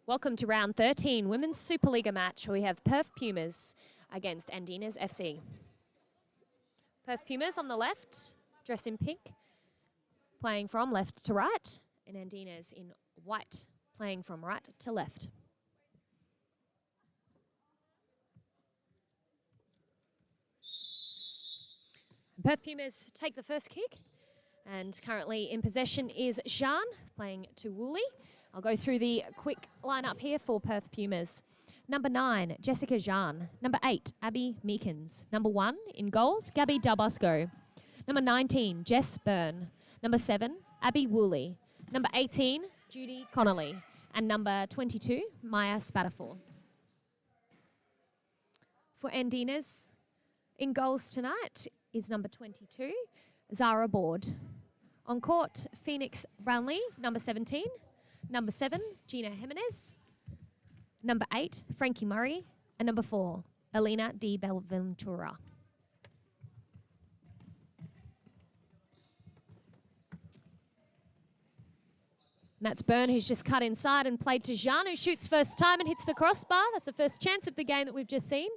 Welcome to round 13, Women's Supa-Liga match. We have Perth Pumas against Andinas FC. Perth Pumas on the left, dressed in pink, playing from left to right, and Andinas in white, playing from right to left. Perth Pumas take the first kick, and currently in possession is Jean, playing to Woolley. I'll go through the quick lineup here for Perth Pumas. Number 9, Jessica Jean. Number 8, Abby Meekins. Number 1, in goals, Gabby Darbosco. Number 19, Jess Byrne. Number 7, Abby Woolley. Number 18, Judy Connolly. And number 22, Maya Spatafor. For Andinas, in goals tonight is number 22, Zara Board. On court, Phoenix Brownlee, number 17. Number 7, Gina Jimenez. Number 8, Frankie Murray. And number 4, Elena Di Belventura. And that's Byrne, who's just cut inside and played to Jean, who shoots first time and hits the crossbar. That's the first chance of the game that we've just seen.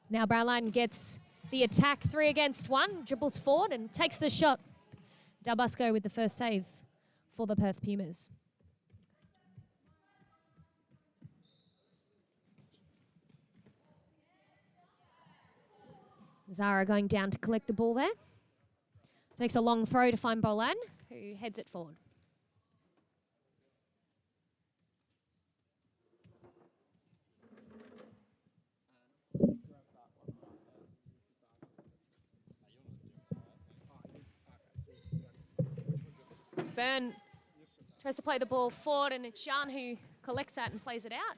Now Brownline gets the attack 3 against 1, dribbles forward and takes the shot. Darbosco with the first save for the Perth Pumas. Zara going down to collect the ball there. Takes a long throw to find Bolan, who heads it forward. Byrne tries to play the ball forward, and it's Jean who collects that and plays it out.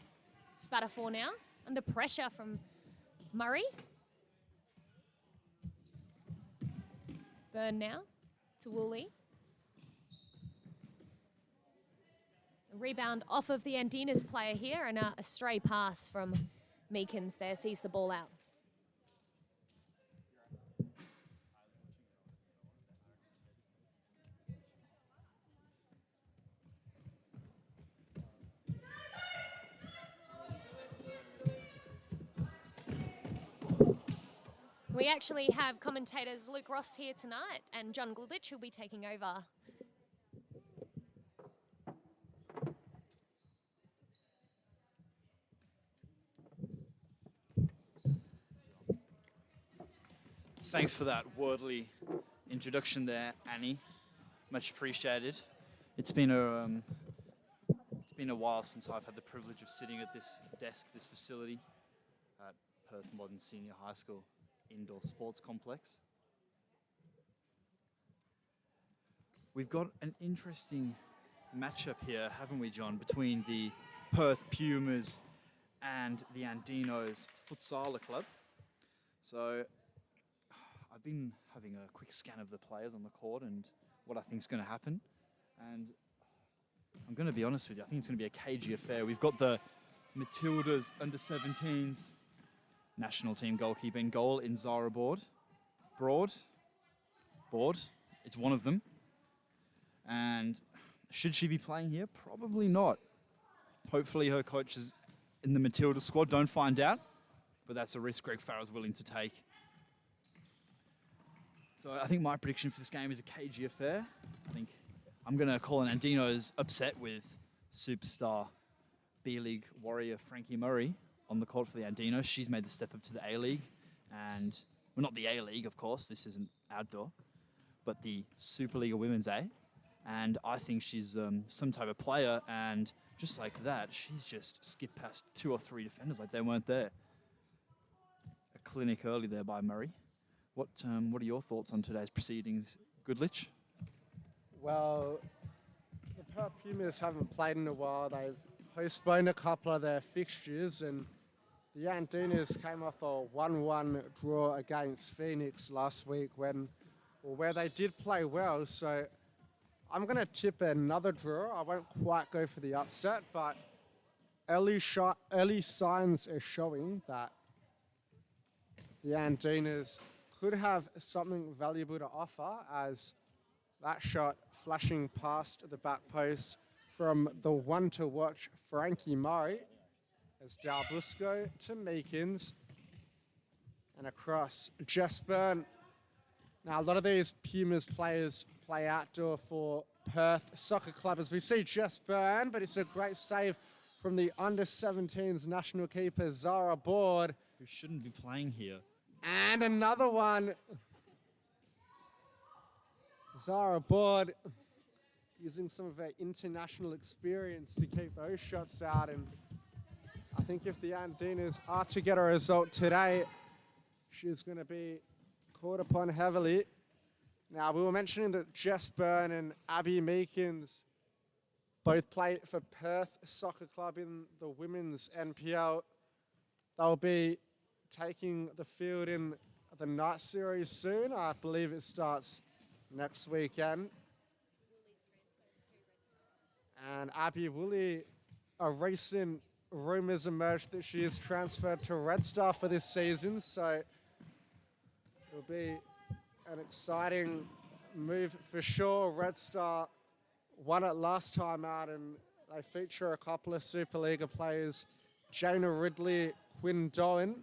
Spatafor now, under pressure from Murray. Byrne now to Woolley. A rebound off of the Andinas player here, and a stray pass from Meekins there sees the ball out. We actually have commentators Luke Ross here tonight and John Glidich, who'll be taking over. Thanks for that wordly introduction there, Annie. Much appreciated. It's been a while since I've had the privilege of sitting at this desk, this facility at Perth Modern Senior High School Indoor Sports Complex. We've got an interesting matchup here, haven't we, John, between the Perth Pumas and the Andinos Futsal Club. So I've been having a quick scan of the players on the court and what I think is going to happen. And I'm going to be honest with you, I think it's going to be a cagey affair. We've got the Matildas under-17s national team goalkeeper in goal in Zara Board. It's one of them. And should she be playing here? Probably not. Hopefully her coaches in the Matilda squad don't find out, but that's a risk Greg Farrell's willing to take. So I think my prediction for this game is a cagey affair. I think I'm going to call an Andinos upset with superstar B-League warrior Frankie Murray on the court for the Andinos. She's made the step up to the A-League, and, well, not the A-League, of course, this isn't outdoor, but the Supa-Liga Women's A, and I think she's some type of player, and just like that, she's just skipped past 2 or 3 defenders like they weren't there. A clinic early there by Murray. What are your thoughts on today's proceedings, Goodlich? Well, the Perth Pumas haven't played in a while. They've postponed a couple of their fixtures, and the Andinas came off a 1-1 draw against Phoenix last week where they did play well. So I'm going to tip another draw. I won't quite go for the upset, but early signs are showing that the Andinas could have something valuable to offer, as that shot flashing past the back post from the one to watch, Frankie Murray, as Dalbusco to Meekins, and across Jess Byrne. Now, a lot of these Pumas players play outdoor for Perth Soccer Club, as we see Jess Byrne, but it's a great save from the under-17s national keeper, Zara Board. Who shouldn't be playing here. And another one. Zara Board using some of her international experience to keep those shots out. And I think if the Andinas are to get a result today, she's going to be called upon heavily. Now, we were mentioning that Jess Byrne and Abby Meekins both play for Perth Soccer Club in the women's NPL. They'll be taking the field in the night series soon. I believe it starts next weekend. And Abby Woolley, a recent rumours emerged that she is transferred to Red Star for this season, so it'll be an exciting move for sure. Red Star won it last time out, and they feature a couple of Supa-Liga players, Jana Ridley, Quinn Dolan,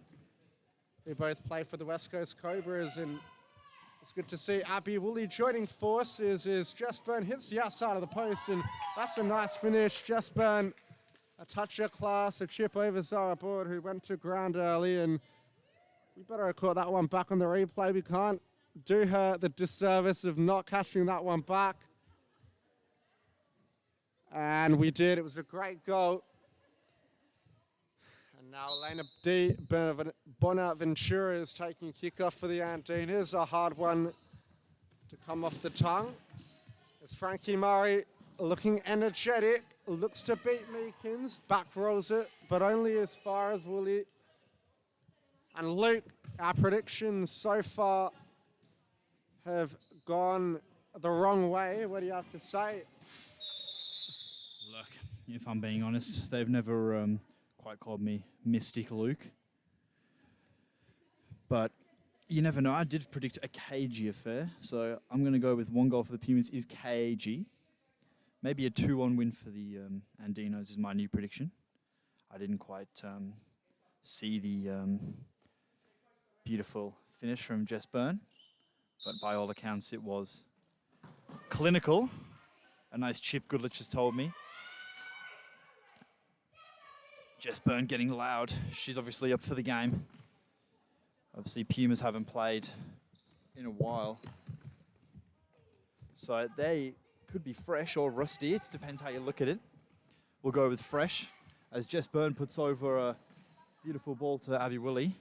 who both play for the West Coast Cobras, and it's good to see Abby Woolley joining forces as Jess Byrne hits the outside of the post, and that's a nice finish. Jess Byrne, a touch of class, a chip over Zara Board, who went to ground early, and we better record that one back on the replay. We can't do her the disservice of not catching that one back. And we did. It was a great goal. And now Elena D. Bonaventura is taking kickoff for the Andinas. A hard one to come off the tongue. As Frankie Murray, looking energetic, looks to beat Meekins. Back rolls it, but only as far as Woolley. And Luke, our predictions so far have gone the wrong way. What do you have to say? Look, if I'm being honest, they've never quite called me Mystic Luke. But you never know. I did predict a cagey affair, so I'm going to go with one goal for the Pumas is cagey. Maybe a 2-1 win for the Andinos is my new prediction. I didn't quite see the beautiful finish from Jess Byrne, but by all accounts it was clinical. A nice chip, Goodlich has told me. Jess Byrne getting loud. She's obviously up for the game. Obviously, Pumas haven't played in a while, so they could be fresh or rusty. It depends how you look at it. We'll go with fresh, as Jess Byrne puts over a beautiful ball to Abby Woolley.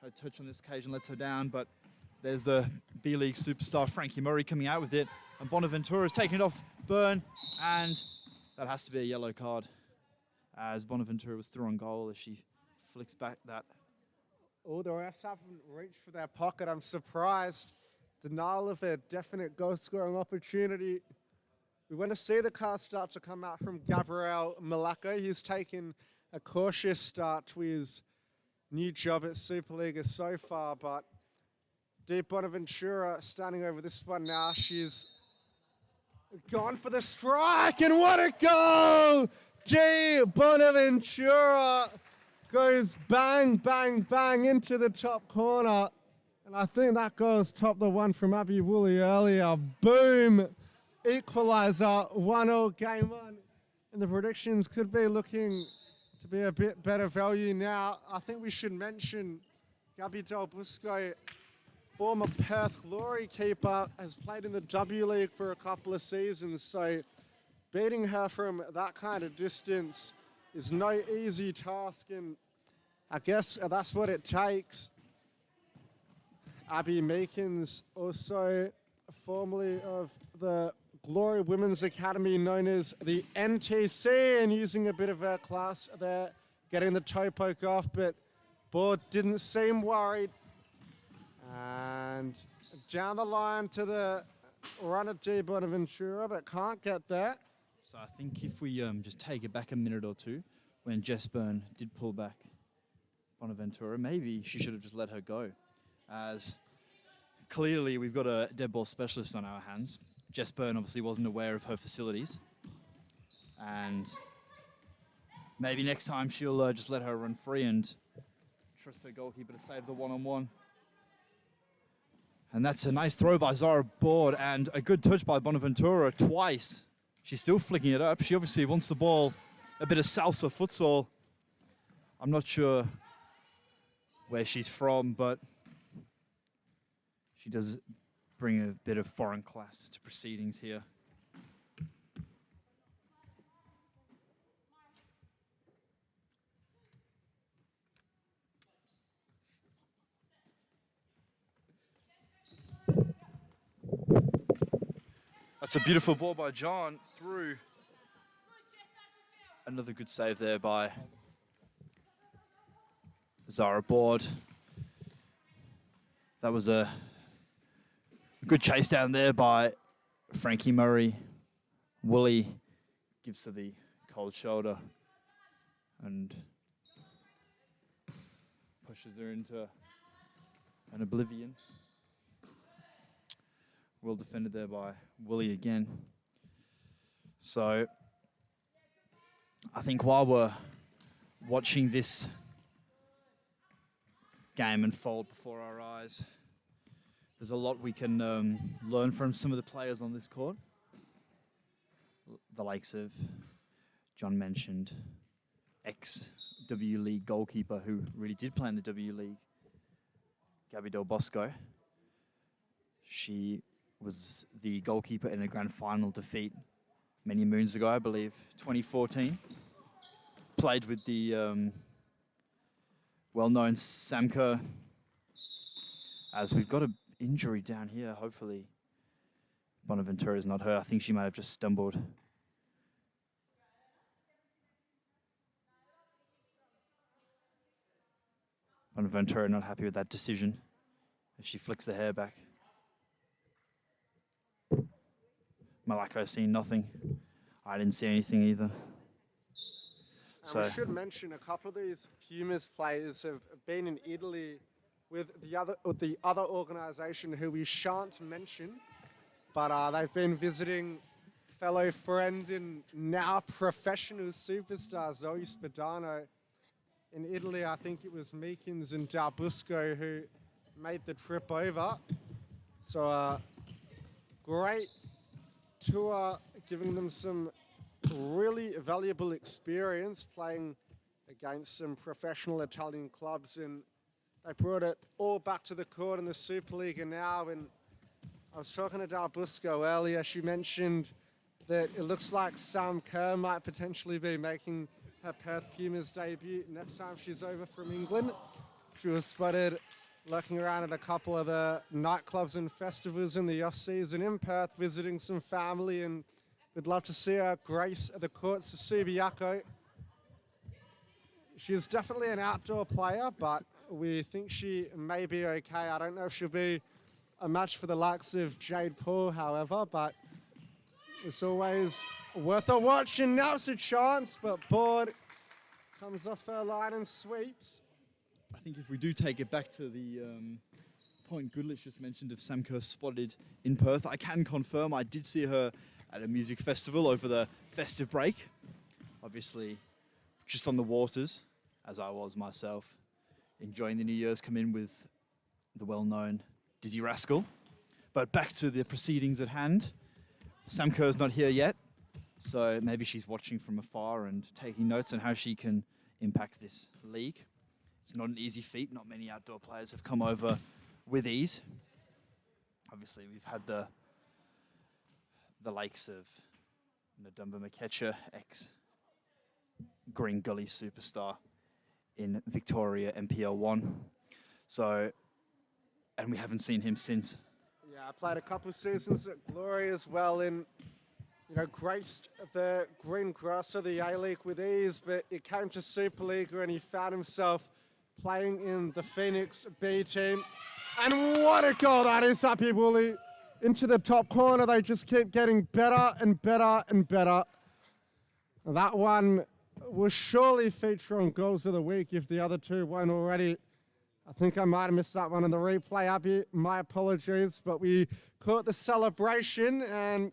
Her touch on this occasion lets her down, but there's the B-League superstar Frankie Murray coming out with it, and Bonaventura is taking it off Byrne, and that has to be a yellow card, as Bonaventura was through on goal as she flicks back that. Oh, the refs haven't reached for their pocket. I'm surprised. Denial of a definite goal-scoring opportunity. We want to see the card start to come out from Gabriel Malacco. He's taken a cautious start to his new job at Supa-Liga so far, but Di Bonaventura standing over this one now. She's gone for the strike, and what a goal! Di Bonaventura goes bang, bang, bang into the top corner. And I think that goes top the one from Abby Woolley earlier. Boom! Equaliser, 1-1 game on. And the predictions could be looking to be a bit better value now. I think we should mention Gabby Dalbusco, former Perth Glory keeper, has played in the W League for a couple of seasons. So beating her from that kind of distance is no easy task, and I guess that's what it takes. Abby Meekins, also formerly of the Glory Women's Academy known as the NTC, and using a bit of her class there, getting the toe poke off, but Board didn't seem worried. And down the line to the runner Di Bonaventura, but can't get there. So I think if we just take it back a minute or two, when Jess Byrne did pull back Bonaventura, maybe she should have just let her go, as clearly we've got a dead ball specialist on our hands. Jess Byrne obviously wasn't aware of her facilities, And maybe next time she'll just let her run free and trust her goalkeeper to save the one-on-one. And that's a nice throw by Zara Board and a good touch by Bonaventura twice. She's still flicking it up. She obviously wants the ball, a bit of salsa futsal. I'm not sure where she's from, but she does bring a bit of foreign class to proceedings here. That's a beautiful ball by John through. Another good save there by Zara Board. That was a good chase down there by Frankie Murray. Woolley gives her the cold shoulder and pushes her into an oblivion. Well defended there by Woolley again. So I think while we're watching this game unfold before our eyes, there's a lot we can learn from some of the players on this court. The likes of John mentioned, ex-W League goalkeeper who really did play in the W League, Gabby Del Bosco. She was the goalkeeper in a grand final defeat many moons ago, I believe, 2014. Played with the well-known Samka. As we've got an injury down here, hopefully Bonaventura is not hurt. I think she might have just stumbled. Bonaventura not happy with that decision as she flicks the hair back. Malako seen nothing. I didn't see anything either. So we should mention a couple of these Pumas players have been in Italy with the other organisation who we shan't mention, but they've been visiting fellow friend and now professional superstar Zoe Spadano in Italy. I think it was Meekins and Darbusco who made the trip over. So great tour, giving them some really valuable experience playing against some professional Italian clubs, and they brought it all back to the court in the Supa-Liga now. And I was talking to Darbusco earlier. She mentioned that it looks like Sam Kerr might potentially be making her Perth Pumas debut next time she's over from England. She was spotted lurking around at a couple of the nightclubs and festivals in the off-season in Perth, visiting some family, and we'd love to see her grace the courts of Subiaco. She's definitely an outdoor player, but we think she may be okay. I don't know if she'll be a match for the likes of Jade Paul, however, but it's always worth a watch, and now it's a chance, but Board comes off her line and sweeps. I think if we do take it back to the point Goodlich just mentioned of Sam Kerr spotted in Perth, I can confirm I did see her at a music festival over the festive break. Obviously, just on the waters, as I was myself, enjoying the New Year's come in with the well-known Dizzy Rascal. But back to the proceedings at hand. Sam Kerr's not here yet, so maybe she's watching from afar and taking notes on how she can impact this league. It's not an easy feat. Not many outdoor players have come over with ease. Obviously, we've had the likes of Ndumba Makecha, ex-Green Gully superstar in Victoria MPL 1. So, and we haven't seen him since. Yeah, I played a couple of seasons at Glory as well, and graced the green grass of the A-League with ease, but it came to Supa-Liga and he found himself playing in the Phoenix B team. And what a goal that is, Happy Woolley. Into the top corner, they just keep getting better and better and better. That one will surely feature on Goals of the Week if the other two weren't already. I think I might have missed that one in the replay, Abby. My apologies, but we caught the celebration and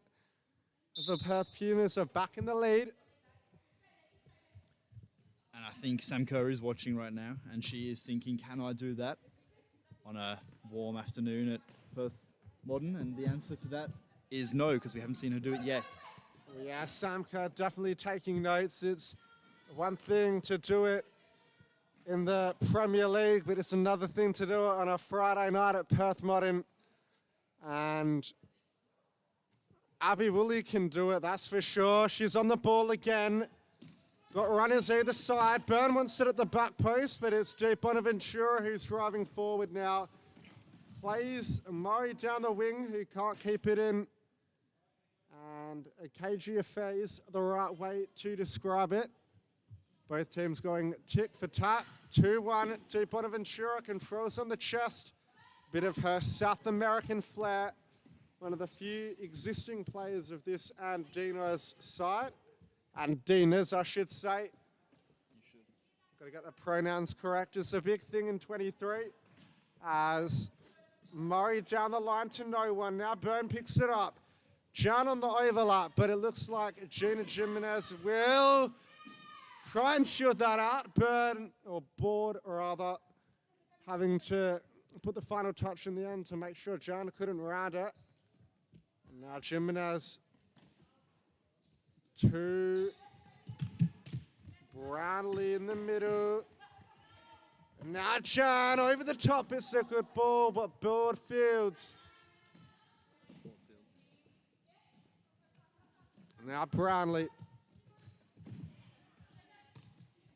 the Perth Pumas are back in the lead. think Sam Kerr is watching right now, and she is thinking, can I do that on a warm afternoon at Perth Modern? And the answer to that is no, because we haven't seen her do it yet. Yeah, Sam Kerr definitely taking notes. It's one thing to do it in the Premier League, but it's another thing to do it on a Friday night at Perth Modern. And Abby Woolley can do it, that's for sure. She's on the ball again. Got runners either side. Byrne wants it at the back post, but it's deep. Bonaventura who's driving forward now. Plays Murray down the wing, who can't keep it in. And a KG affair is the right way to describe it. Both teams going tick for tat. 2-1 to Bonaventura, controls on the chest. Bit of her South American flair. One of the few existing players of this Andinas side. Andinas, I should say. You should. Got to get the pronouns correct. It's a big thing in 23. As Murray down the line to no one. Now Byrne picks it up. Jan on the overlap, but it looks like Gina Jimenez will try and shoot that out. Byrne, or Board rather, having to put the final touch in the end to make sure Jan couldn't round it. And now Jimenez to Brownlee in the middle. And now Jan over the top. It's a good ball, but Board fields. Now Brownlee.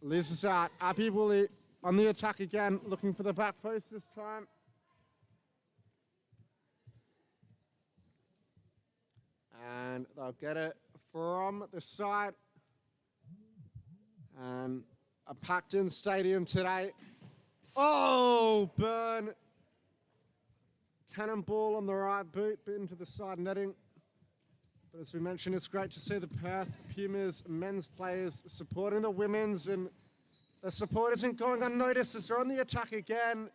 Loses out. Abby Woolley on the attack again, looking for the back post this time. And they'll get it from the side. And a packed-in stadium today. Oh, Byrne. Cannonball on the right boot, bit into the side netting. But as we mentioned, it's great to see the Perth Pumas men's players supporting the women's, and the support isn't going unnoticed as they're on the attack again.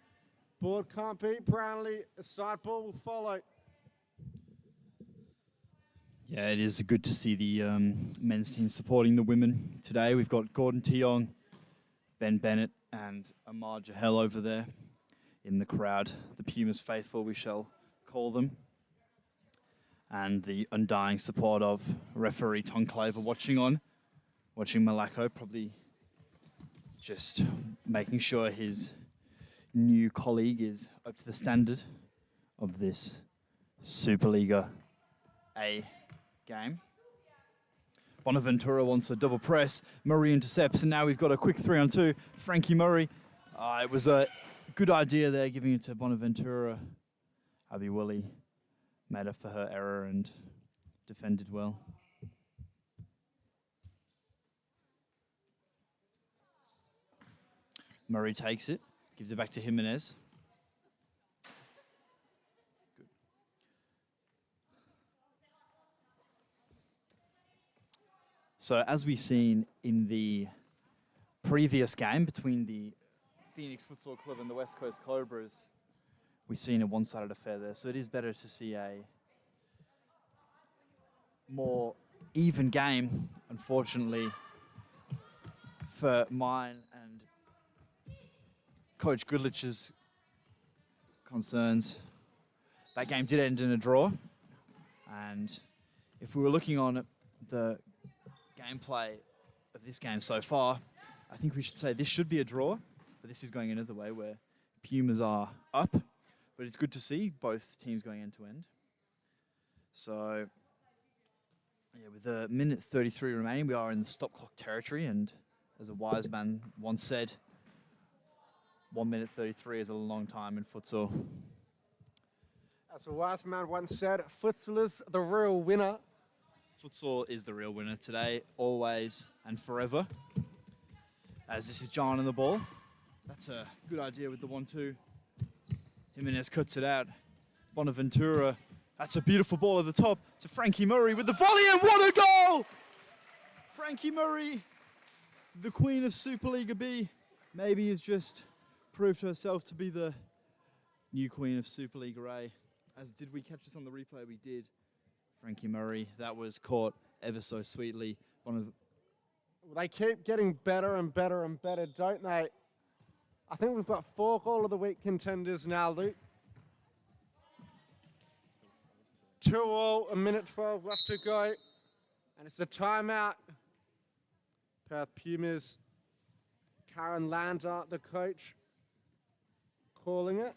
Board can't beat Brownlee. A side ball will follow. Yeah, it is good to see the men's team supporting the women today. We've got Gordon Tiong, Ben Bennett, and Amar Jahel over there in the crowd. The Pumas faithful, we shall call them. And the undying support of referee Tom Claver watching Malacco, probably just making sure his new colleague is up to the standard of this Supa-Liga A game. Bonaventura wants a double press. Murray intercepts, and now we've got a quick 3-on-2. Frankie Murray. It was a good idea there, giving it to Bonaventura. Abby Woolley made up for her error and defended well. Murray takes it, gives it back to Jimenez. Good. So as we've seen in the previous game between the Phoenix Futsal Club and the West Coast Cobras, we've seen a one-sided affair there, so it is better to see a more even game, unfortunately, for mine and Coach Goodlich's concerns. That game did end in a draw, and if we were looking on the gameplay of this game so far, I think we should say this should be a draw, but this is going another way where Pumas are up. But it's good to see both teams going end to end. So, yeah, with a minute 33 remaining, we are in the stop clock territory. And as a wise man once said, 1 minute 33 is a long time in futsal. As a wise man once said, futsal is the real winner. Futsal is the real winner today, always and forever. As this is John on the ball. That's a good idea with the 1-2. Jimenez cuts it out. Bonaventura, that's a beautiful ball at the top to Frankie Murray with the volley, and what a goal! Frankie Murray, the queen of Supa-Liga B, maybe has just proved herself to be the new queen of Supa-Liga A. As did we catch this on the replay? We did. Frankie Murray, that was caught ever so sweetly. They keep getting better and better and better, don't they? I think we've got 4 Goal of the Week contenders now, Luke. 2-2, a minute 12 left to go. And it's a timeout. Perth Pumas, Karen Lander, the coach, calling it.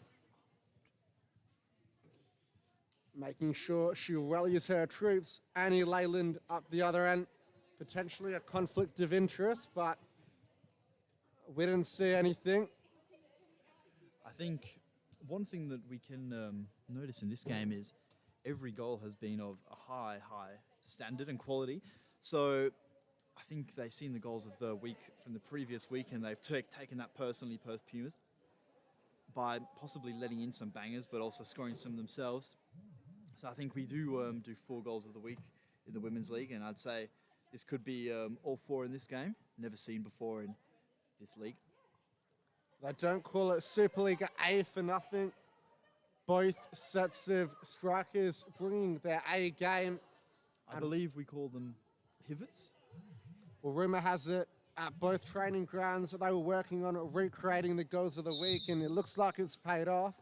Making sure she rallies her troops. Annie Leyland up the other end. Potentially a conflict of interest, but we didn't see anything. I think one thing that we can notice in this game is every goal has been of a high standard and quality. So I think they've seen the goals of the week from the previous week, and they've taken that personally, Perth Pumas, by possibly letting in some bangers, but also scoring some themselves. So I think we do 4 goals of the week in the Women's League, and I'd say this could be all 4 in this game. Never seen before in this league. They don't call it Supa-Liga A for nothing. Both sets of strikers bringing their A game. I believe we call them pivots. Well, rumour has it at both training grounds that they were working on recreating the goals of the week, and it looks like it's paid off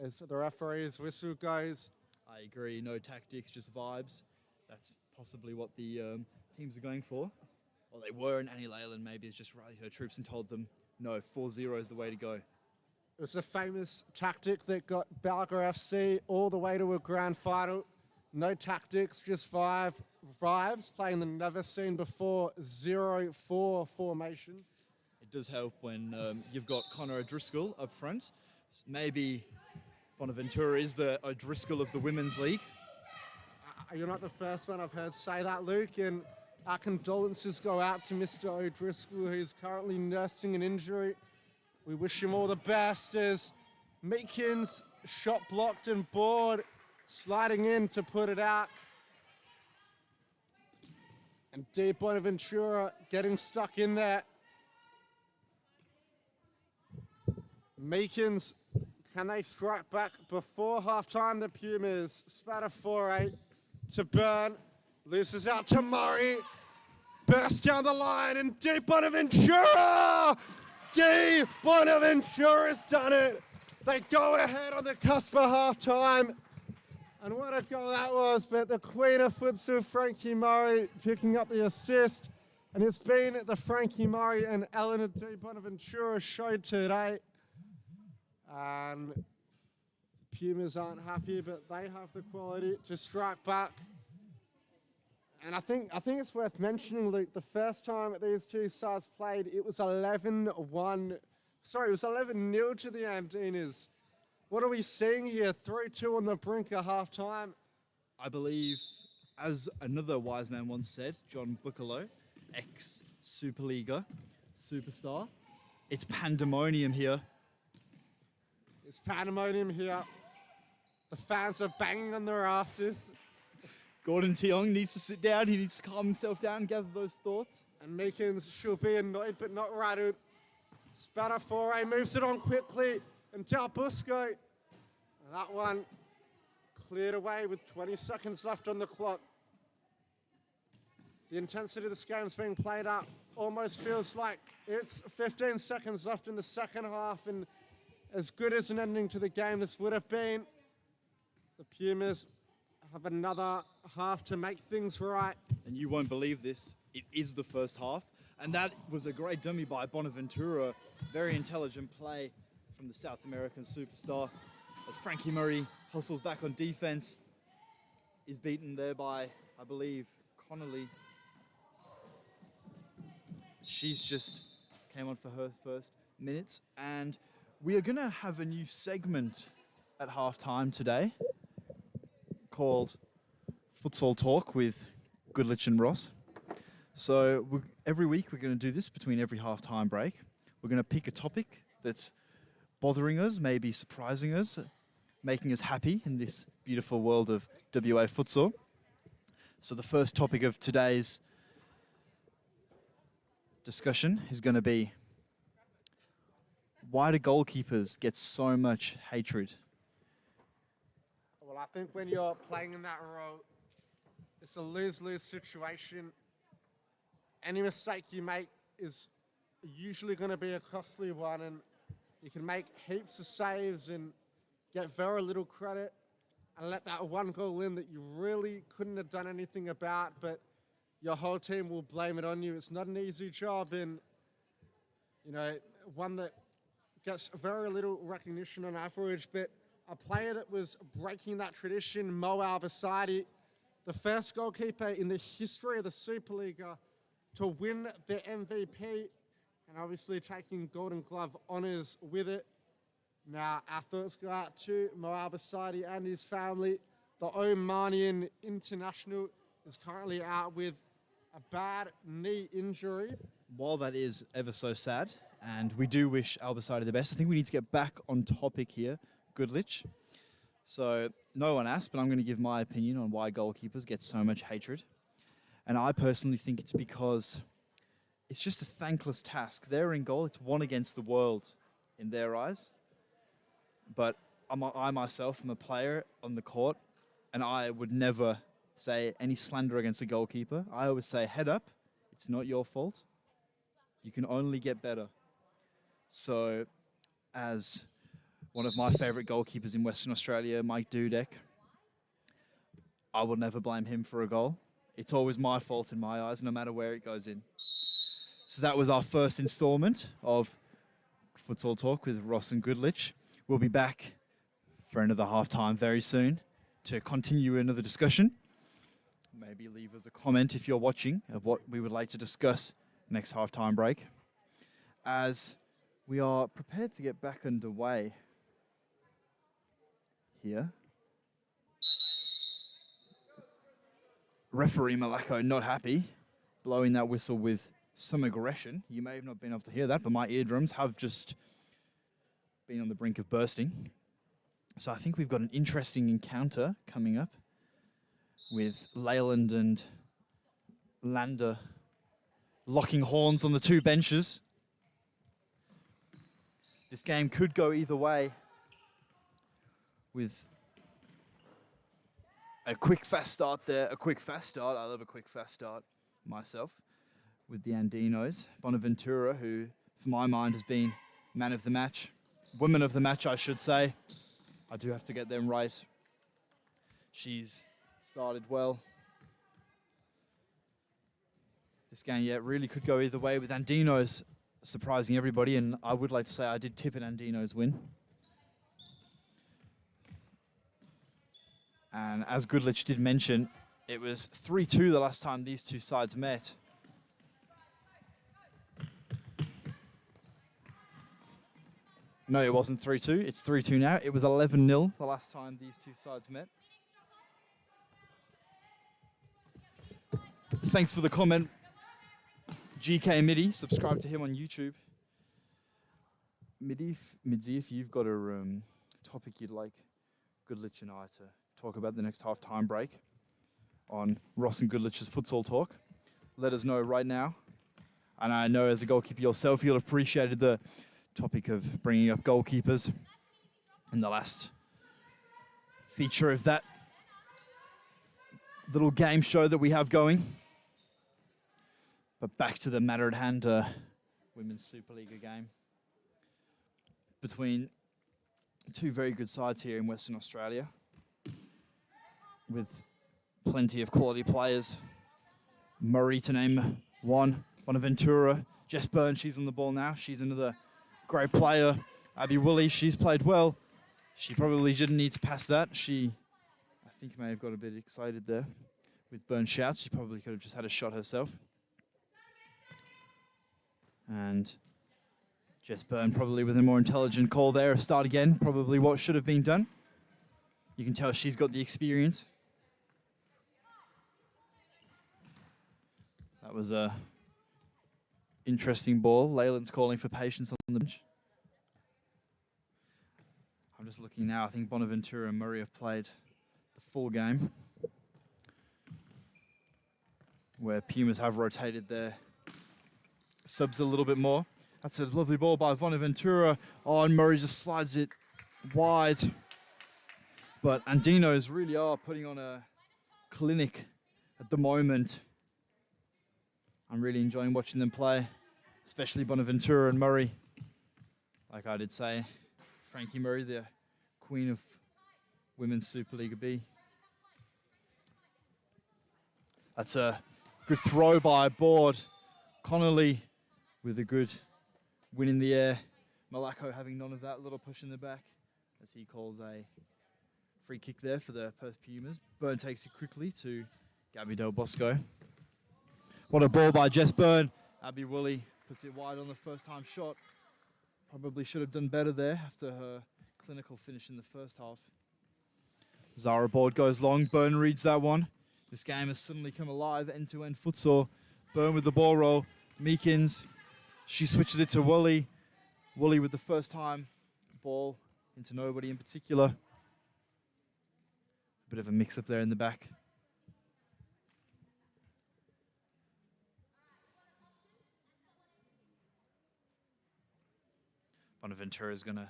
as the referee's whistle goes. I agree, no tactics, just vibes. That's possibly what the teams are going for. Well, they were, and Annie Leyland maybe has just rallied her troops and told them, no, 4-0 is the way to go. It was a famous tactic that got Balga FC all the way to a grand final. No tactics, just vibes, playing the never seen before 0-4 formation. It does help when you've got Connor O'Driscoll up front. Maybe Bonaventura is the O'Driscoll of the Women's League. You're not the first one I've heard say that, Luke, and our condolences go out to Mr. O'Driscoll, who's currently nursing an injury. We wish him all the best as Meekins shot blocked and bored, sliding in to put it out. And D. Bonaventura getting stuck in there. Meekins, can they strike back before halftime? The Pumas spat a 4-8 to Burn. Loses out to Murray. Burst down the line and D. Bonaventura! D. Bonaventura's done it. They go ahead on the cusp of halftime. And what a goal that was, but the queen of futsal, Frankie Murray, picking up the assist. And it's been the Frankie Murray and Eleanor D. Bonaventura show today. And Pumas aren't happy, but they have the quality to strike back. And I think it's worth mentioning, Luke, the first time that these two sides played, it was 11-1. Sorry, it was 11-0 to the Andinas. What are we seeing here? 3-2 on the brink of halftime. I believe, as another wise man once said, John Buccalo, ex-Supa-Liga superstar, it's pandemonium here. It's pandemonium here. The fans are banging on the rafters. Gordon Tiong needs to sit down. He needs to calm himself down, gather those thoughts. And Meekins should be annoyed, but not rattled. Spatter 4A moves it on quickly. And Del Busco. That one cleared away with 20 seconds left on the clock. The intensity of this game is being played up. Almost feels like it's 15 seconds left in the second half. And as good as an ending to the game this would have been, the Pumas have another half to make things right. And you won't believe this, it is the first half. And that was a great dummy by Bonaventura. Very intelligent play from the South American superstar. As Frankie Murray hustles back on defense, is beaten there by, I believe, Connolly. She's just came on for her first minutes. And we are going to have a new segment at halftime today called Futsal Talk with Goodlich and Ross. So every week we're going to do this between every halftime break. We're going to pick a topic that's bothering us, maybe surprising us, making us happy in this beautiful world of WA futsal. So the first topic of today's discussion is going to be, why do goalkeepers get so much hatred? Well, I think when you're playing in that role, it's a lose-lose situation. any mistake you make is usually going to be a costly one, and you can make heaps of saves and get very little credit and let that one goal in that you really couldn't have done anything about, but your whole team will blame it on you. It's not an easy job, and one that gets very little recognition on average, but a player that was breaking that tradition, Mo Albasadi, the first goalkeeper in the history of the Supa-Liga to win the MVP, and obviously taking Golden Glove honours with it. Now, our thoughts go out to Mo Albasadi and his family. The Omanian international is currently out with a bad knee injury. While that is ever so sad, and we do wish Albasadi the best, I think we need to get back on topic here, Goodlich. So, no one asked, but I'm going to give my opinion on why goalkeepers get so much hatred. And I personally think it's because it's just a thankless task. They're in goal, it's one against the world in their eyes. But I myself am a player on the court, and I would never say any slander against a goalkeeper. I always say, head up, it's not your fault. You can only get better. So, as one of my favourite goalkeepers in Western Australia, Mike Dudek, I will never blame him for a goal. It's always my fault in my eyes, no matter where it goes in. So that was our first instalment of Futsal Talk with Ross and Goodlich. We'll be back for another half-time very soon to continue another discussion. Maybe leave us a comment if you're watching of what we would like to discuss next half-time break. As we are prepared to get back underway here. Referee Malacco not happy, blowing that whistle with some aggression. You may have not been able to hear that, but my eardrums have just been on the brink of bursting. So I think we've got an interesting encounter coming up with Leyland and Lander locking horns on the two benches. This game could go either way with a quick fast start there. A quick fast start. I love a quick fast start myself with the Andinos. Bonaventura, who for my mind has been man of the match. Woman of the match, I should say. I do have to get them right. She's started well. This game, yeah, really could go either way with Andinos surprising everybody, and I would like to say I did tip an Andinos win. And as Goodlich did mention, it was 3-2 the last time these two sides met. No, it wasn't 3-2. It's 3-2 now. It was 11-0 the last time these two sides met. Thanks for the comment, GK Midi. Subscribe to him on YouTube. Midzi, if you've got a topic you'd like Goodlich and I to talk about the next half-time break on Ross and Goodlich's Futsal Talk, let us know right now. And I know as a goalkeeper yourself, you'll have appreciated the topic of bringing up goalkeepers in the last feature of that little game show that we have going. But back to the matter at hand, Women's Super-Liga game between two very good sides here in Western Australia with plenty of quality players. Murray to name one, Bonaventura. Jess Byrne, she's on the ball now. She's another great player. Abby Woolley, she's played well. She probably didn't need to pass that. She, I think, may have got a bit excited there with Byrne's shouts. She probably could have just had a shot herself. And Jess Byrne probably with a more intelligent call there of start again. Probably what should have been done. You can tell she's got the experience. That was a interesting ball. Leyland's calling for patience on the bench. I'm just looking now. I think Bonaventura and Murray have played the full game, where Pumas have rotated their subs a little bit more. That's a lovely ball by Bonaventura. Oh, and Murray just slides it wide. But Andinos really are putting on a clinic at the moment. I'm really enjoying watching them play, especially Bonaventura and Murray. Like I did say, Frankie Murray, the queen of Women's Superliga B. That's a good throw by Board. Connolly with a good win in the air. Malacco having none of that, little push in the back as he calls a free kick there for the Perth Pumas. Byrne takes it quickly to Gabby Del Bosco. What a ball by Jess Byrne. Abby Woolley puts it wide on the first time shot. Probably should have done better there after her clinical finish in the first half. Zara Board goes long. Byrne reads that one. This game has suddenly come alive, end-to-end futsal. Byrne with the ball roll. Meekins, she switches it to Woolley. Woolley with the first time ball into nobody in particular. A bit of a mix-up there in the back. Bonaventura is going to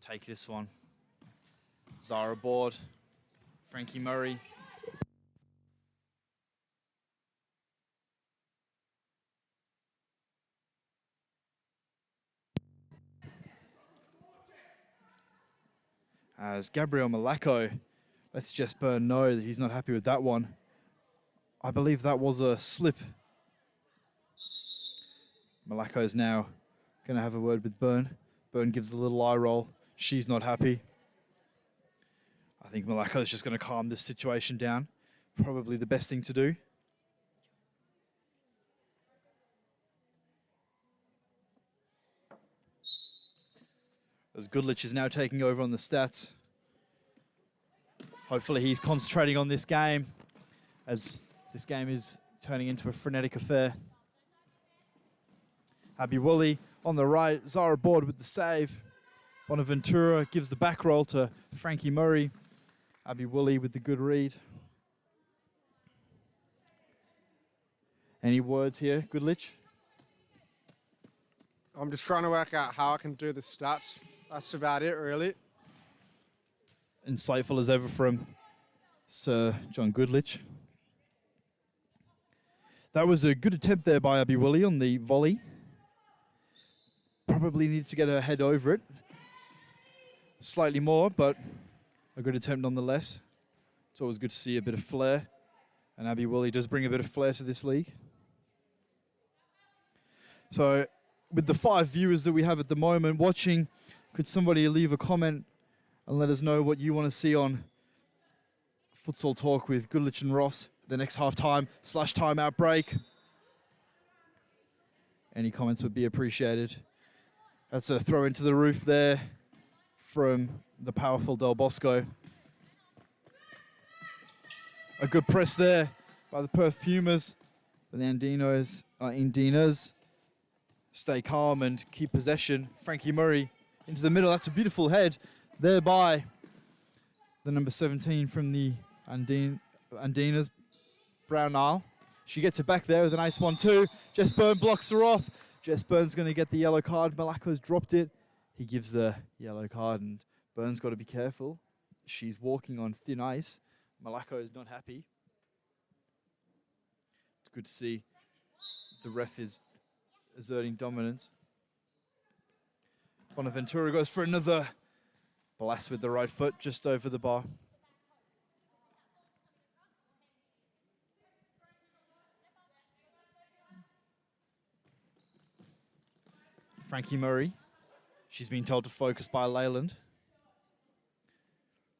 take this one. Zara Board, Frankie Murray. As Gabriel Malacco lets Jess Byrne know that he's not happy with that one. I believe that was a slip. Malacco is now going to have a word with Byrne. Byrne gives a little eye roll. She's not happy. I think Malacco is just going to calm this situation down. Probably the best thing to do. As Goodlich is now taking over on the stats. Hopefully he's concentrating on this game as this game is turning into a frenetic affair. Abby Woolley on the right, Zara Board with the save. Bonaventura gives the back roll to Frankie Murray. Abby Woolley with the good read. Any words here, Goodlich? I'm just trying to work out how I can do the stats. That's about it, really. Insightful as ever from Sir John Goodlich. That was a good attempt there by Abby Woolley on the volley. Probably needed to get her head over it slightly more, but a good attempt nonetheless. It's always good to see a bit of flair, and Abby Woolley does bring a bit of flair to this league. So with the 5 viewers that we have at the moment watching, could somebody leave a comment and let us know what you want to see on Futsal Talk with Goodlich and Ross, the next half-time/timeout break? Any comments would be appreciated. That's a throw into the roof there from the powerful Del Bosco. A good press there by the Perth Pumas. But the Andinas stay calm and keep possession. Frankie Murray into the middle. That's a beautiful head there by the number 17 from the Andinas, Brown Isle. She gets it back there with an ace 1-2. Jess Byrne blocks her off. Jess Byrne's going to get the yellow card. Malacco's dropped it. He gives the yellow card, and Byrne's got to be careful. She's walking on thin ice. Malacco is not happy. It's good to see the ref is asserting dominance. Bonaventura goes for another blast with the right foot just over the bar. Frankie Murray. She's been told to focus by Leyland.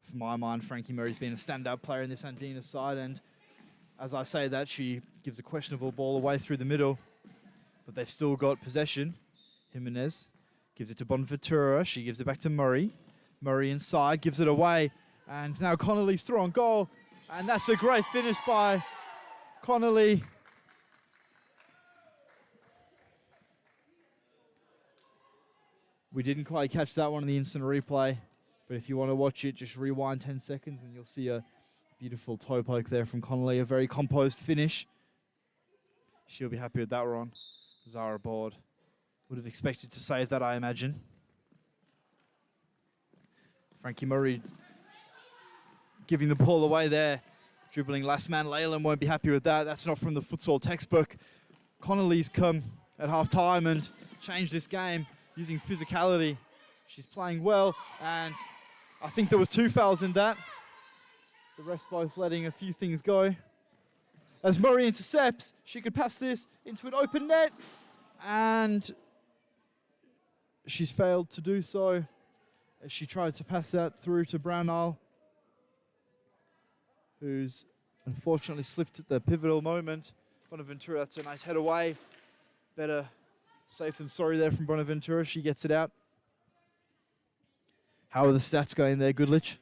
For my mind, Frankie Murray's been a standout player in this Andinas side, and as I say that, she gives a questionable ball away through the middle, but they've still got possession. Jimenez gives it to Bonaventura. She gives it back to Murray. Murray inside, gives it away, and now Connolly's through on goal, and that's a great finish by Connolly. We didn't quite catch that one in the instant replay, but if you want to watch it, just rewind 10 seconds and you'll see a beautiful toe poke there from Connolly, a very composed finish. She'll be happy with that one. Zara Board would have expected to save that, I imagine. Frankie Murray giving the ball away there. Dribbling last man, Leyland won't be happy with that. That's not from the futsal textbook. Connolly's come at half-time and changed this game using physicality. She's playing well, and I think there was 2 fouls in that. The refs both letting a few things go. As Murray intercepts, she could pass this into an open net, and she's failed to do so as she tried to pass that through to Brownell, who's unfortunately slipped at the pivotal moment. Bonaventura, that's a nice head away. Better safe than sorry there from Bonaventura. She gets it out. How are the stats going there, Goodlich?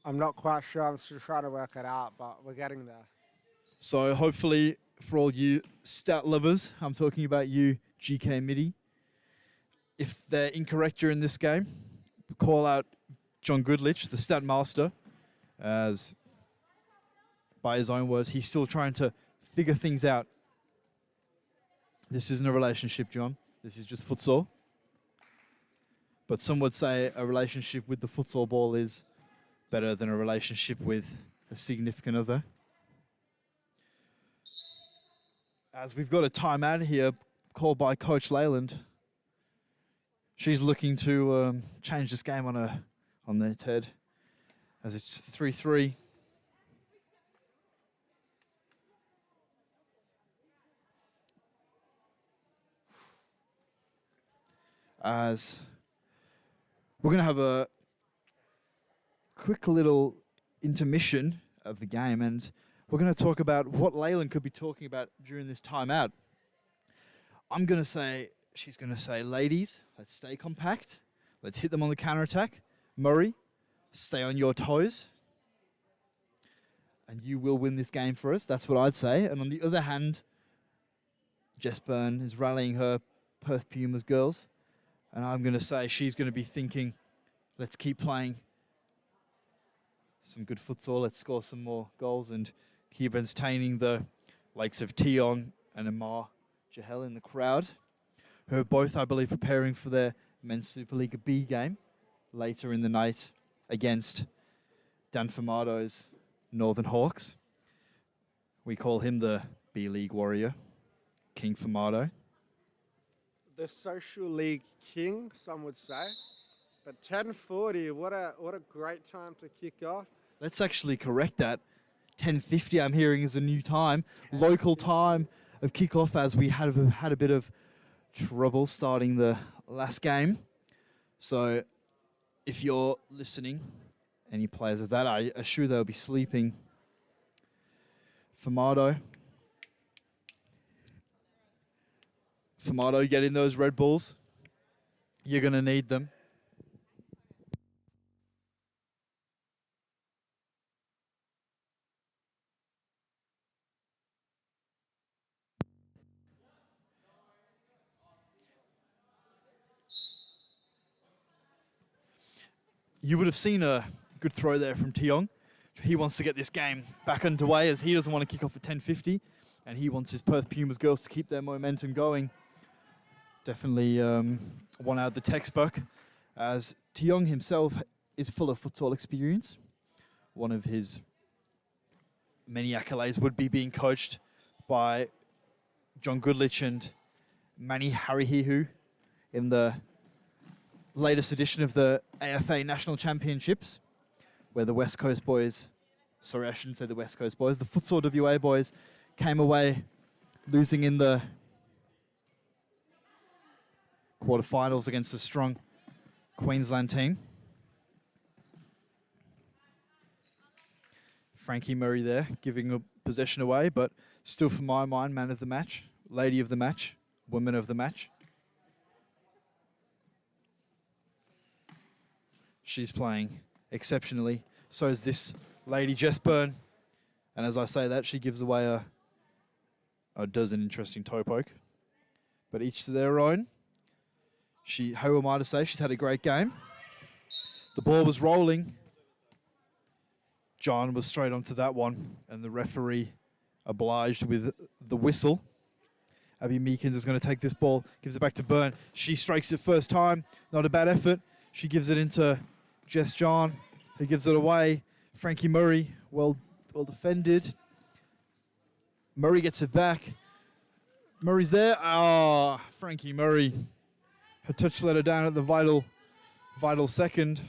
I'm not quite sure. I'm still trying to work it out, but we're getting there. So hopefully for all you stat lovers, I'm talking about you, GK Midi, if they're incorrect during this game, call out John Goodlich, the stat master, as by his own words, he's still trying to figure things out. This isn't a relationship, John. This is just futsal. But some would say a relationship with the futsal ball is better than a relationship with a significant other. As we've got a timeout here called by Coach Leyland. She's looking to change this game on their head, as it's 3-3. As we're going to have a quick little intermission of the game, and we're going to talk about what Leyland could be talking about during this timeout. I'm going to say, she's going to say, ladies, let's stay compact. Let's hit them on the counter-attack. Murray, stay on your toes. And you will win this game for us. That's what I'd say. And on the other hand, Jess Byrne is rallying her Perth Pumas girls. And I'm going to say she's going to be thinking, let's keep playing some good futsal. Let's score some more goals and keep entertaining the likes of Tiong and Amar Jahel in the crowd, who are both, I believe, preparing for their Men's Supa-Liga B game later in the night against Dan Famado's Northern Hawks. We call him the B-League warrior, King Famado. The social league king, some would say. But 10:40, what a great time to kick off. Let's actually correct that. 10:50, I'm hearing, is a new time, local time of kickoff, as we had a bit of trouble starting the last game. So if you're listening, any players of that, I assure they'll be sleeping. Famado, get in those Red Bulls. You're going to need them. You would have seen a good throw there from Tiong. He wants to get this game back underway, as he doesn't want to kick off at 10:50, and he wants his Perth Pumas girls to keep their momentum going. Definitely one out of the textbook, as Tiong himself is full of futsal experience. One of his many accolades would be being coached by John Goodlich and Manny Harihihu in the latest edition of the AFA National Championships, where the West Coast boys, sorry, I shouldn't say the West Coast boys, the Futsal WA boys came away losing in the quarterfinals against a strong Queensland team. Frankie Murray there, giving a possession away, but still, for my mind, man of the match, lady of the match, woman of the match. She's playing exceptionally. So is this lady, Jess Byrne. And as I say that, she gives away does an interesting toe poke. But each to their own. Who am I to say? She's had a great game. The ball was rolling. John was straight onto that one, and the referee obliged with the whistle. Abby Meekins is going to take this ball, gives it back to Byrne. She strikes it first time. Not a bad effort. She gives it into Jess John, who gives it away. Frankie Murray, well defended. Murray gets it back. Murray's there. Oh, Frankie Murray. Her touch let her down at the vital second.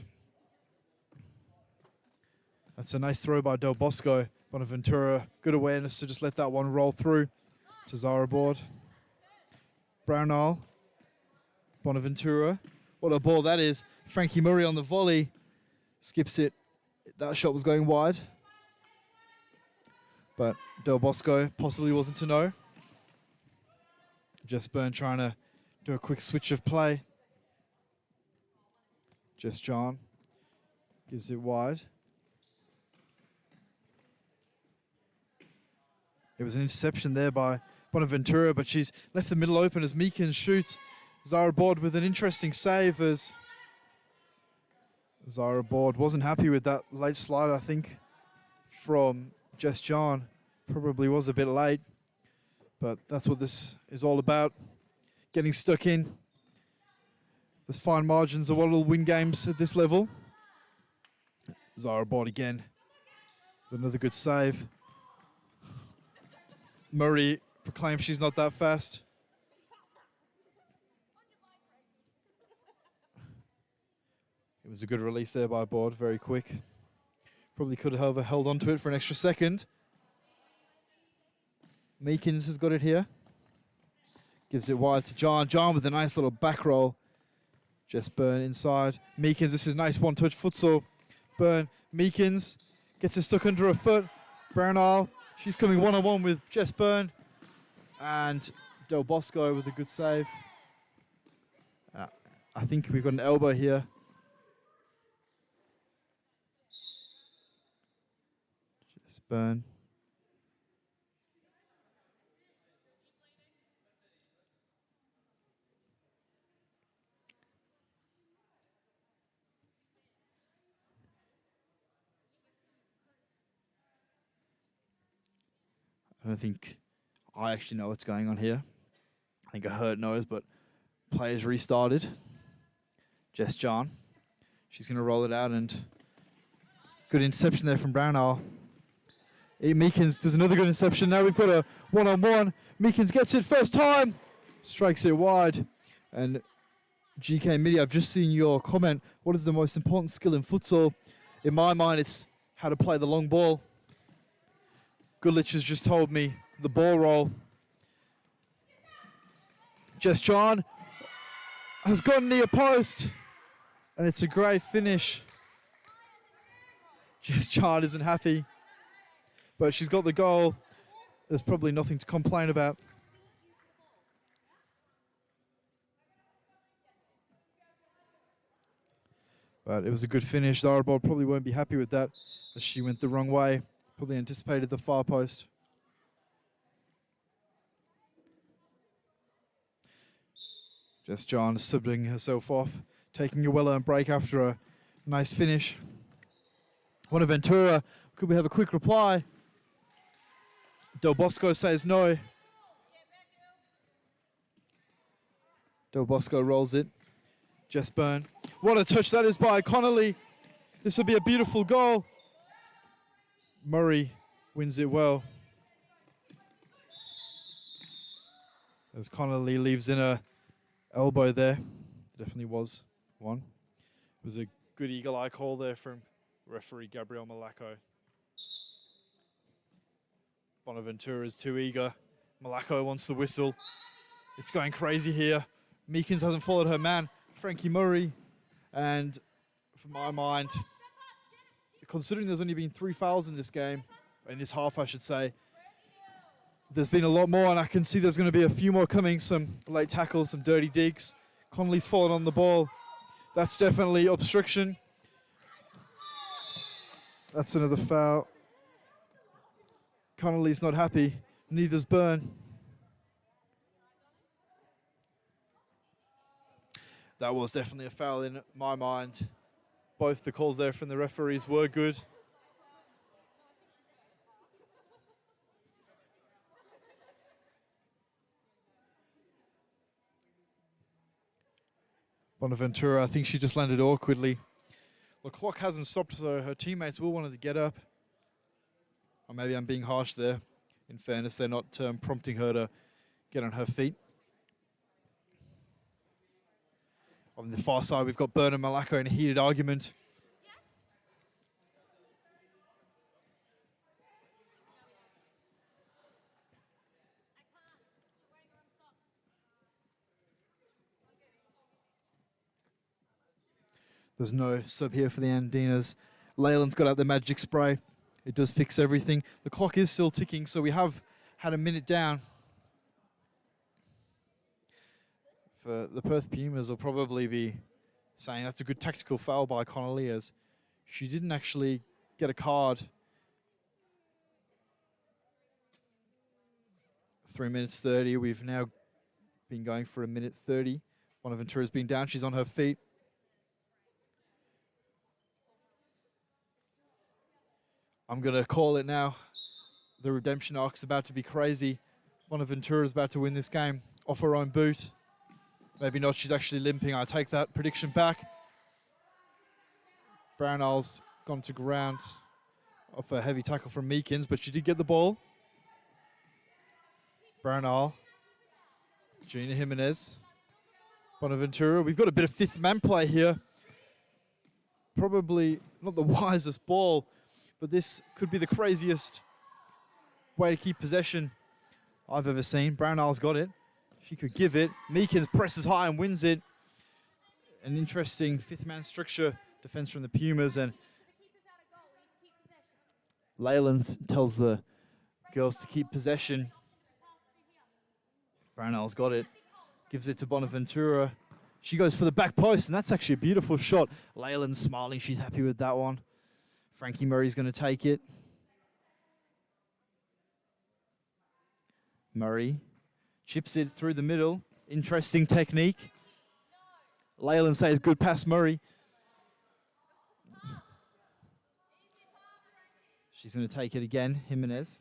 That's a nice throw by Del Bosco. Bonaventura, good awareness to just let that one roll through to Zara Board. Brownall. Bonaventura. What a ball that is. Frankie Murray on the volley. Skips it. That shot was going wide. But Del Bosco possibly wasn't to know. Jess Byrne trying to do a quick switch of play. Jess John gives it wide. It was an interception there by Bonaventura, but she's left the middle open as Meekins shoots. Zara Board with an interesting save as Zara Board wasn't happy with that late slide, I think, from Jess John. Probably was a bit late, but that's what this is all about. Getting stuck in. There's fine margins of what will win games at this level. Zara Board again with another good save. Murray proclaims she's not that fast. It was a good release there by Board, very quick. Probably could have held on to it for an extra second. Meekins has got it here. Gives it wide to John. John with a nice little back roll. Jess Byrne inside. Meekins, this is nice one-touch futsal. Byrne, Meekins gets it stuck under her foot. Brownall, she's coming one-on-one with Jess Byrne. And Del Bosco with a good save. I think we've got an elbow here. Jess Byrne. I don't think I actually know what's going on here. I think Hurt knows, but players restarted. Jess John. She's going to roll it out, and good interception there from Brownall. Meekins does another good interception. Now we've got a one-on-one. Meekins gets it first time. Strikes it wide. And GK Midi, I've just seen your comment. What is the most important skill in futsal? In my mind, it's how to play the long ball. Goodlich has just told me the ball roll. Jess John has gone near post, and it's a great finish. Jess John isn't happy, but she's got the goal. There's probably nothing to complain about. But it was a good finish. Zara Bold probably won't be happy with that, as she went the wrong way. Probably anticipated the far post. Jess John subbing herself off, taking a well-earned break after a nice finish. Bonaventura, could we have a quick reply? Del Bosco says no. Del Bosco rolls it. Jess Byrne. What a touch that is by Connolly. This will be a beautiful goal. Murray wins it well. As Connolly leaves in a elbow there. Definitely was one. It was a good eagle eye call there from referee Gabriel Malaco. Bonaventura is too eager. Malaco wants the whistle. It's going crazy here. Meekins hasn't followed her man, Frankie Murray. And for my mind, considering there's only been 3 fouls in this game, in this half I should say, there's been a lot more, and I can see there's going to be a few more coming, some late tackles, some dirty digs. Connolly's fallen on the ball. That's definitely obstruction. That's another foul. Connolly's not happy, neither's Byrne. That was definitely a foul in my mind. Both the calls there from the referees were good. Bonaventura, I think she just landed awkwardly. The clock hasn't stopped, so her teammates will want her to get up. Or maybe I'm being harsh there. In fairness, they're not prompting her to get on her feet. On the far side, we've got Bernard Malacco in a heated argument. There's no sub here for the Andinas. Leyland's got out the magic spray. It does fix everything. The clock is still ticking, so we have had a minute down. For the Perth Pumas will probably be saying that's a good tactical foul by Connolly, as she didn't actually get a card. 3 minutes 30. We've now been going for 1:30. Bonaventura's been down. She's on her feet. I'm going to call it now. The redemption arc's about to be crazy. Bonaventura's about to win this game off her own boot. Maybe not, she's actually limping. I take that prediction back. Brownell's gone to ground off a heavy tackle from Meekins, but she did get the ball. Brownell, Gina Jimenez, Bonaventura. We've got a bit of fifth man play here. Probably not the wisest ball, but this could be the craziest way to keep possession I've ever seen. Brownell's got it. She could give it. Meekins presses high and wins it. An interesting fifth man structure defense from the Pumas, and Leyland tells the girls to keep possession. Brownell's got it. Gives it to Bonaventura. She goes for the back post, and that's actually a beautiful shot. Leyland's smiling. She's happy with that one. Frankie Murray's going to take it. Murray chips it through the middle. Interesting technique. Leyland says good pass, Murray. She's going to take it again, Jimenez.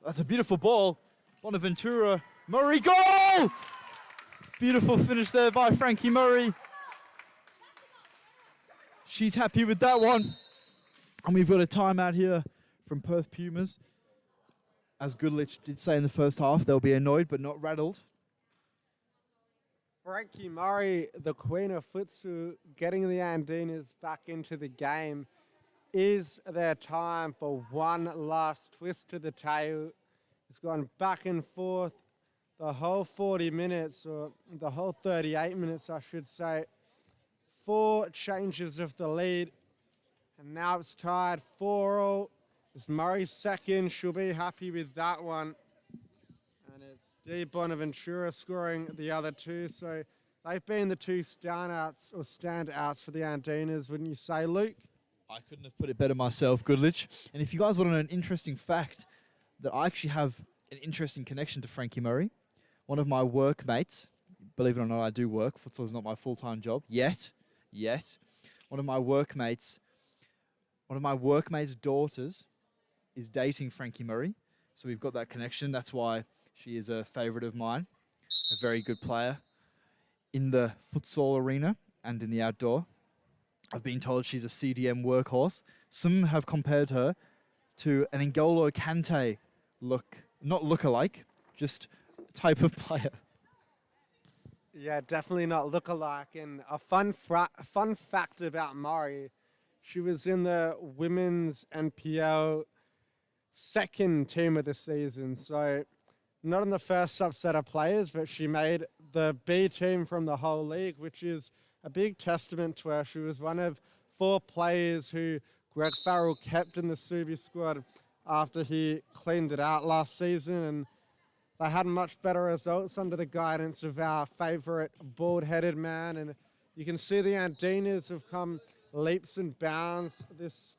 That's a beautiful ball. Bonaventura, Murray, goal! Beautiful finish there by Frankie Murray. She's happy with that one. And we've got a timeout here from Perth Pumas. As Goodlich did say in the first half, they'll be annoyed but not rattled. Frankie Murray, the queen of futsal, getting the Andinas back into the game. Is there time for one last twist to the tail? It's gone back and forth the whole 40 minutes, or the whole 38 minutes, I should say. 4 changes of the lead, and now it's tied 4-all. It's Murray's second. She'll be happy with that one. And it's D. Bonaventura scoring the other 2. So they've been the 2 standouts for the Andinas, wouldn't you say, Luke? I couldn't have put it better myself, Goodlich. And if you guys want to know an interesting fact, that I actually have an interesting connection to Frankie Murray. One of my workmates, believe it or not, I do work. Futsal is not my full-time job yet. One of my workmates' daughters is dating Frankie Murray. So we've got that connection. That's why she is a favourite of mine. A very good player in the futsal arena and in the outdoor. I've been told she's a CDM workhorse. Some have compared her to an N'Golo Kante not look-alike, just type of player. Yeah, definitely not look-alike. And a fun fact about Murray, she was in the women's NPL second team of the season. So not in the first subset of players, but she made the B team from the whole league, which is a big testament to her. She was one of 4 players who Greg Farrell kept in the Subi squad after he cleaned it out last season, and they had much better results under the guidance of our favourite bald-headed man. And you can see the Andinas have come leaps and bounds this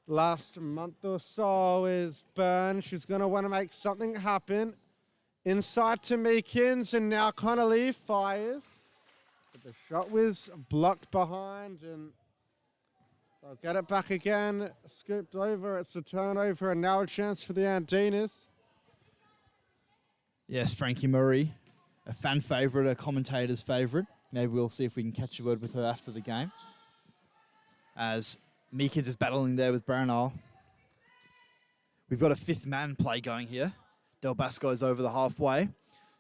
last month or so. Is Byrne. She's going to want to make something happen. Inside to Meekins, and now Connolly fires. But the shot was blocked behind, and they'll get it back again. Scooped over. It's a turnover, and now a chance for the Andinas. Yes, Frankie Murray, a fan favourite, a commentator's favourite. Maybe we'll see if we can catch a word with her after the game. As Meekins is battling there with Brownell. we've got a fifth man play going here. Del Bosco is over the halfway.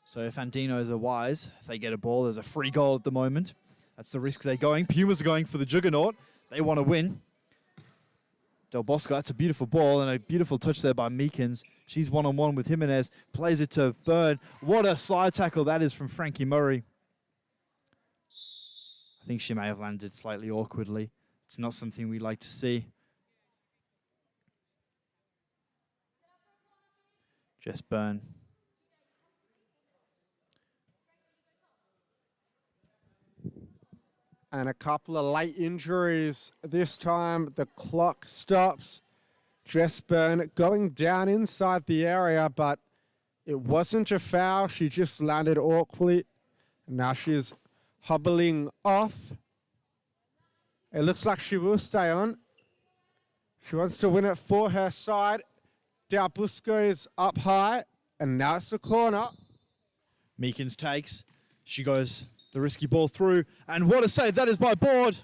So if Andinos are wise, if they get a ball, there's a free goal at the moment. That's the risk they're going. Pumas are going for the juggernaut. They want to win. Del Bosco, that's a beautiful ball and a beautiful touch there by Meekins. She's one-on-one with Jimenez, plays it to Byrne. What a slide tackle that is from Frankie Murray. I think she may have landed slightly awkwardly. It's not something we like to see. Jess Byrne. And a couple of late injuries. This time the clock stops. Jess Byrne going down inside the area, but it wasn't a foul. She just landed awkwardly. And now she's hobbling off. It looks like she will stay on. She wants to win it for her side. Del Bosco is up high, and now it's the corner. Meekins takes. She goes the risky ball through, and what a save that is by Board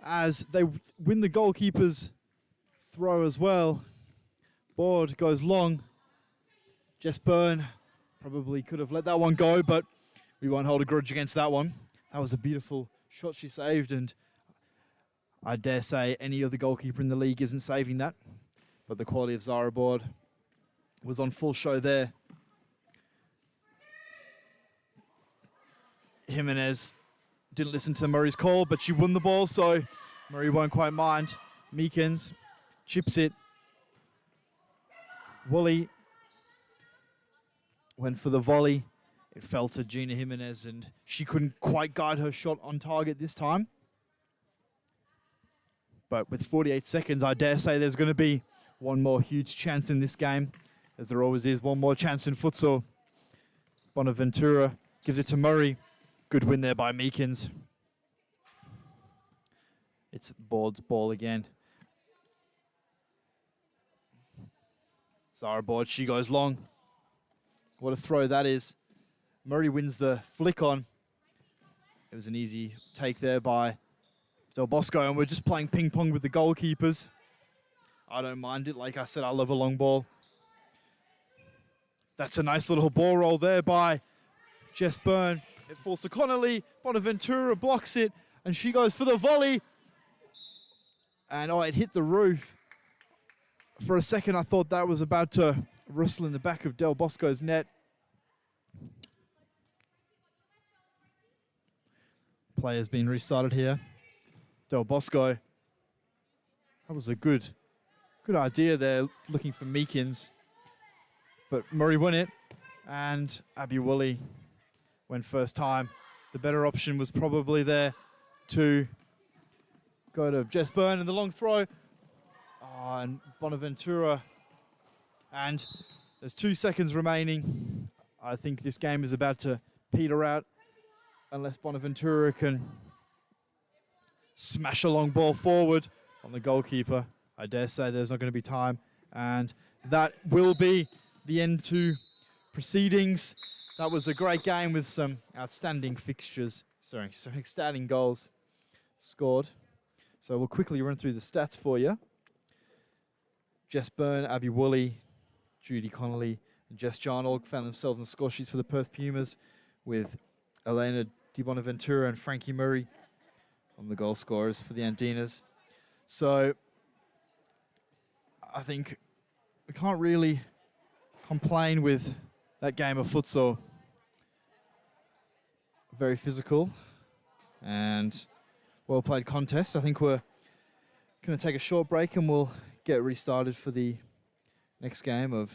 as they win the goalkeeper's throw as well. Board goes long. Jess Byrne probably could have let that one go, but we won't hold a grudge against that one. That was a beautiful shot she saved, and I dare say any other goalkeeper in the league isn't saving that. But the quality of Zara Board was on full show there. Jimenez didn't listen to Murray's call, but she won the ball, so Murray won't quite mind. Meekins chips it. Woolley went for the volley. It fell to Gina Jimenez, and she couldn't quite guide her shot on target this time. But with 48 seconds, I dare say there's going to be one more huge chance in this game, as there always is one more chance in futsal. Bonaventura gives it to Murray. Good win there by Meekins. It's Board's ball again. Zara Board, she goes long. What a throw that is. Murray wins the flick on. It was an easy take there by Del Bosco, and we're just playing ping pong with the goalkeepers. I don't mind it. Like I said, I love a long ball. That's a nice little ball roll there by Jess Byrne. It falls to Connolly. Bonaventura blocks it, and she goes for the volley. And it hit the roof. For a second, I thought that was about to rustle in the back of Del Bosco's net. Play has been restarted here. Del Bosco. That was a good idea there, looking for Meekins. But Murray won it, and Abby Woolley went first time. The better option was probably there to go to Jess Byrne in the long throw. And Bonaventura. And there's 2 seconds remaining. I think this game is about to peter out unless Bonaventura can smash a long ball forward on the goalkeeper. I dare say there's not going to be time. And that will be the end to proceedings. That was a great game with some outstanding fixtures. Some outstanding goals scored. So we'll quickly run through the stats for you. Jess Byrne, Abby Woolley, Judy Connolly, and Jess John all found themselves in the score sheets for the Perth Pumas, with Elena Di Bonaventura and Frankie Murray on the goal scorers for the Andinas. So I think we can't really complain with that game of futsal. Very physical and well-played contest. I think we're going to take a short break and we'll get restarted for the next game of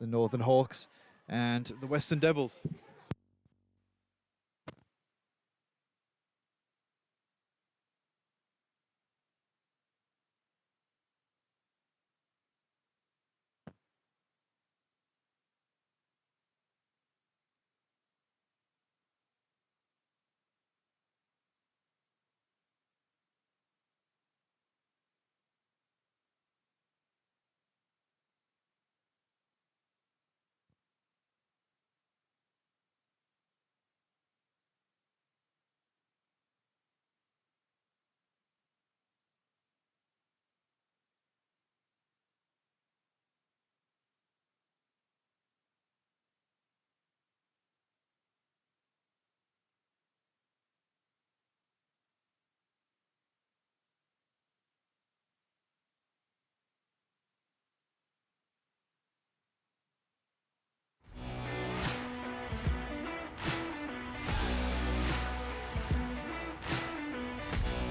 the Northern Hawks and the Western Devils.